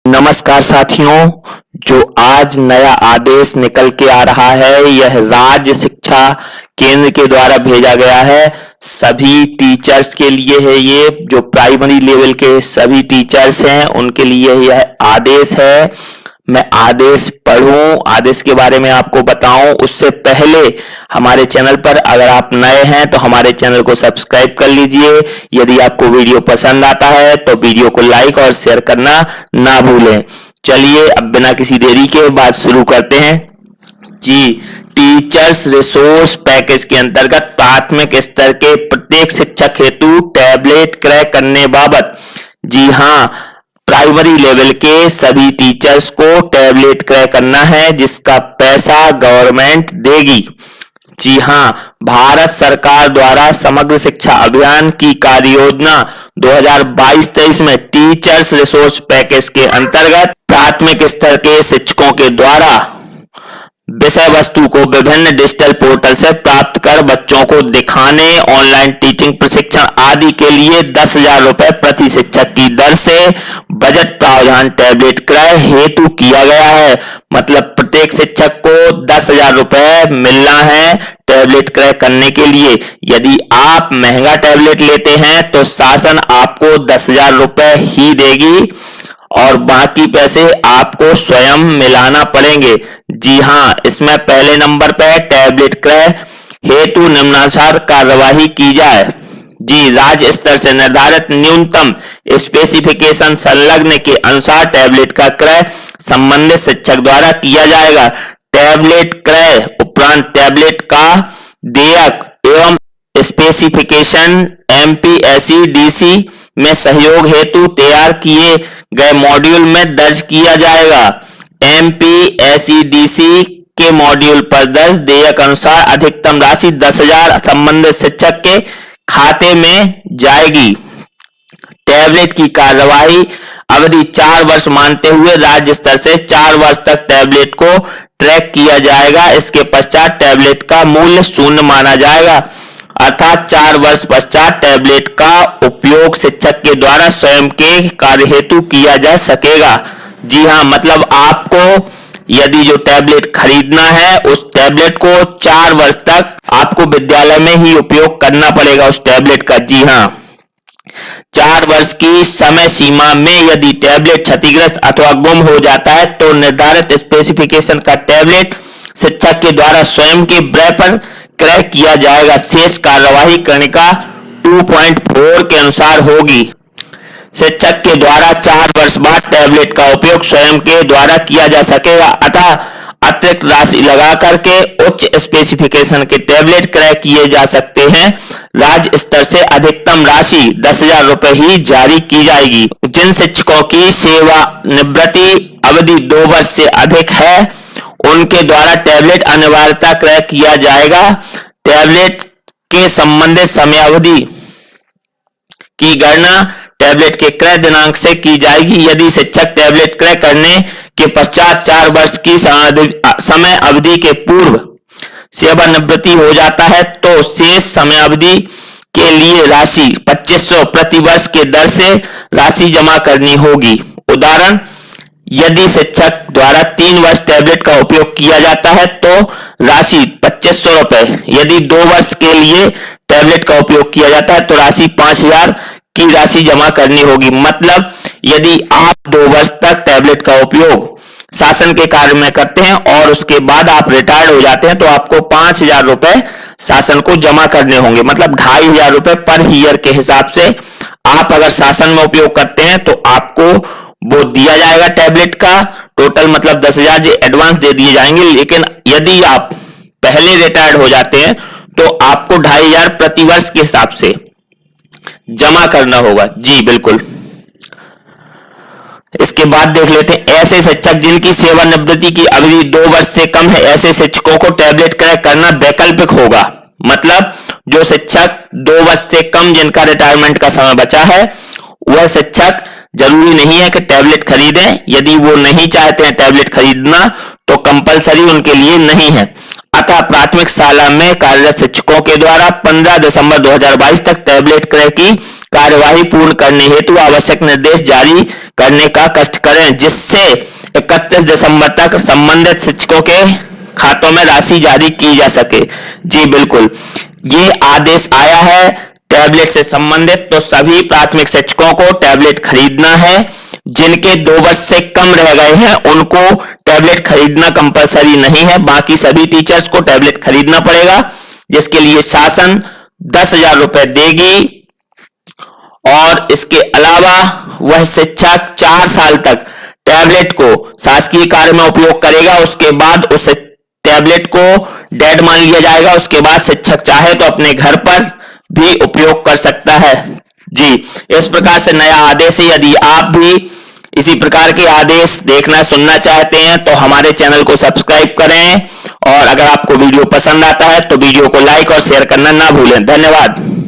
नमस्कार साथियों, जो आज नया आदेश निकल के आ रहा है यह राज्य शिक्षा केंद्र के द्वारा भेजा गया है। सभी टीचर्स के लिए है, ये जो प्राइमरी लेवल के सभी टीचर्स हैं उनके लिए यह आदेश है। मैं आदेश पढ़ूं, आदेश के बारे में आपको बताऊं उससे पहले हमारे चैनल पर अगर आप नए हैं तो हमारे चैनल को सब्सक्राइब कर लीजिए। यदि आपको वीडियो पसंद आता है तो वीडियो को लाइक और शेयर करना ना भूलें। चलिए अब बिना किसी देरी के बात शुरू करते हैं। जी, टीचर्स रिसोर्स पैकेज के अंतर्गत प्राथमिक स्तर के प्रत्येक शिक्षक हेतु टैबलेट क्रय करने बाबत, जी हाँ, प्राइमरी लेवल के सभी टीचर्स को टैबलेट क्रय करना है जिसका पैसा गवर्नमेंट देगी। जी हाँ, भारत सरकार द्वारा समग्र शिक्षा अभियान की कार्य योजना 2022-23 में टीचर्स रिसोर्स पैकेज के अंतर्गत प्राथमिक स्तर के शिक्षकों के द्वारा विषय वस्तु को विभिन्न डिजिटल पोर्टल से प्राप्त कर बच्चों को दिखाने, ऑनलाइन टीचिंग प्रशिक्षण आदि के लिए 10,000 रुपए प्रति शिक्षक की दर से बजट प्रावधान टैबलेट क्रय हेतु किया गया है। मतलब प्रत्येक शिक्षक को 10,000 रुपए मिलना है टैबलेट क्रय करने के लिए। यदि आप महंगा टैबलेट लेते हैं तो शासन आपको 10,000 रुपए ही देगी और बाकी पैसे आपको स्वयं मिलाना पड़ेंगे। जी हाँ, इसमें पहले नंबर पर टैबलेट क्रय हेतु निम्नानुसार कार्यवाही की जाए। जी, राज्य स्तर से निर्धारित न्यूनतम स्पेसिफिकेशन संलग्न के अनुसार टैबलेट का क्रय संबंधित शिक्षक द्वारा किया जाएगा। टैबलेट क्रय उपरांत टैबलेट का देयक एवं स्पेसिफिकेशन MPSEDC में सहयोग हेतु तैयार किए गए मॉड्यूल में दर्ज किया जाएगा। MPSEDC के मॉड्यूल पर दर्ज देयक अनुसार अधिकतम राशि 10,000 संबंधित शिक्षक के खाते में जाएगी। टैबलेट की कार्यवाही अवधि 4 वर्ष मानते हुए राज्य स्तर से 4 वर्ष तक टैबलेट को ट्रैक किया जाएगा। इसके पश्चात टैबलेट का मूल्य शून्य माना जाएगा, अर्थात 4 वर्ष पश्चात टैबलेट का उपयोग शिक्षक के द्वारा स्वयं के कार्य हेतु किया जा सकेगा। जी हाँ, मतलब आपको यदि जो टैबलेट खरीदना है उस टैबलेट को 4 वर्ष तक आपको विद्यालय में ही उपयोग करना पड़ेगा उस टैबलेट का। जी हाँ, 4 वर्ष की समय सीमा में यदि टैबलेट क्षतिग्रस्त अथवा गुम हो जाता है तो निर्धारित स्पेसिफिकेशन का टैबलेट शिक्षक के द्वारा स्वयं के व्यय पर क्रय किया जाएगा। शेष कार्यवाही कर्णिका 2.4 के अनुसार होगी। शिक्षक के द्वारा 4 वर्ष बाद टैबलेट का उपयोग स्वयं के द्वारा किया जा सकेगा, अतः अतिरिक्त राशि लगा करके उच्च स्पेसिफिकेशन के टैबलेट क्रय किए जा सकते हैं। राज्य स्तर से अधिकतम राशि 10,000 रुपए ही जारी की जाएगी। जिन शिक्षकों की सेवानिवृत्ति अवधि 2 वर्ष से अधिक है उनके द्वारा टैबलेट अनिवार्यता क्रय किया जाएगा। टैबलेट के संबंधित समयावधि की गणना टैबलेट के क्रय दिनांक से की जाएगी। यदि शिक्षक टैबलेट क्रय करने के पश्चात 4 वर्ष की समय अवधि के पूर्व सेवानिवृत्ति हो जाता है तो शेष समय अवधि के लिए राशि 2500 प्रति वर्ष के दर से राशि जमा करनी होगी। उदाहरण, यदि शिक्षक द्वारा 3 वर्ष टैबलेट का उपयोग किया जाता है तो राशि 2500 रुपए। यदि 2 वर्ष के लिए टैबलेट का उपयोग किया जाता है तो राशि 5,000 की राशि जमा करनी होगी। मतलब यदि आप 2 वर्ष तक टैबलेट का उपयोग शासन के कार्य में करते हैं और उसके बाद आप रिटायर्ड हो जाते हैं तो आपको 5,000 रुपए शासन को जमा करने होंगे। मतलब 2,500 रुपए पर ईयर के हिसाब से आप अगर शासन में उपयोग करते हैं तो आपको वो दिया जाएगा टैबलेट का टोटल, मतलब 10,000 एडवांस दे दिए जाएंगे। लेकिन यदि आप पहले रिटायर्ड हो जाते हैं तो आपको 2,500 प्रति वर्ष के हिसाब से जमा करना होगा। जी बिल्कुल। इसके बाद देख लेते हैं, ऐसे शिक्षक जिनकी सेवानिवृत्ति की अवधि 2 वर्ष से कम है, ऐसे शिक्षकों को टैबलेट क्रय करना वैकल्पिक होगा। मतलब जो शिक्षक 2 वर्ष से कम जिनका रिटायरमेंट का समय बचा है वह शिक्षक जरूरी नहीं है कि टैबलेट खरीदें। यदि वो नहीं चाहते हैं टैबलेट खरीदना तो कंपलसरी उनके लिए नहीं है। अतः प्राथमिक शाला में कार्यरत शिक्षकों के द्वारा 15 दिसंबर 2022 तक टैबलेट क्रय की कार्यवाही पूर्ण करने हेतु आवश्यक निर्देश जारी करने का कष्ट करें, जिससे 31 दिसंबर तक संबंधित शिक्षकों के खातों में राशि जारी की जा सके। जी बिल्कुल, ये आदेश आया है टैबलेट से संबंधित, तो सभी प्राथमिक शिक्षकों को टैबलेट खरीदना है। जिनके 2 वर्ष से कम रह गए हैं उनको टैबलेट खरीदना कंपलसरी नहीं है, बाकी सभी टीचर्स को टैबलेट खरीदना पड़ेगा, जिसके लिए शासन 10,000 रुपए देगी। और इसके अलावा वह शिक्षक 4 साल तक टैबलेट को शासकीय कार्य में उपयोग करेगा, उसके बाद उस टैबलेट को डेड मान लिया जाएगा। उसके बाद शिक्षक चाहे तो अपने घर पर भी उपयोग कर सकता है। जी, इस प्रकार से नया आदेश है। यदि आप भी इसी प्रकार के आदेश देखना सुनना चाहते हैं तो हमारे चैनल को सब्सक्राइब करें, और अगर आपको वीडियो पसंद आता है तो वीडियो को लाइक और शेयर करना ना भूलें। धन्यवाद।